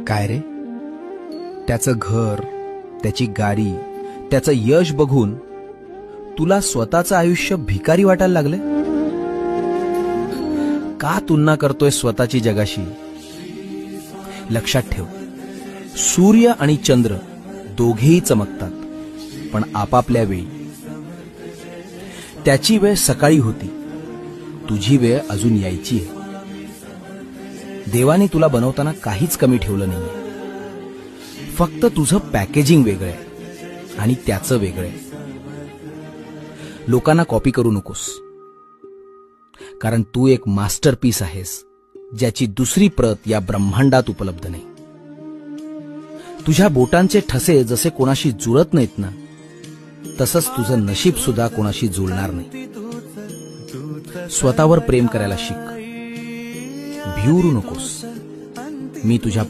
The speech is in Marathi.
काय रे, त्याचं घर, त्याची गाडी, त्याचं यश बघून तुला स्वतःचं आयुष्य भिकारी वाटायला लागले? का तुलना करतोय स्वतःची जगाशी? लक्षात ठेव, सूर्य आणि चंद्र दोघेही चमकतात, पण आपापल्या वेळी. त्याची वेळ सकाळी होती, तुझी वेळ अजून यायची आहे. देवाने तुला बनवताना काहीच कमी ठेवलं नाहीये. फक्त तुझं पॅकेजिंग वेगळं आहे आणि त्याचं वेगळं आहे. लोकांना कॉपी करू नकोस, कारण तू एक मास्टरपीस आहेस, ज्याची दुसरी प्रत या ब्रह्मांडात उपलब्ध नाही. तुझ्या बोटांचे ठसे जसे कोणाशी जुळत नाहीत ना, तसंच तुझं नशीब सुद्धा कोणाशी जुळणार नाही. स्वतःवर प्रेम करायला शिक, भिवरू नकोस. मी तुझ्या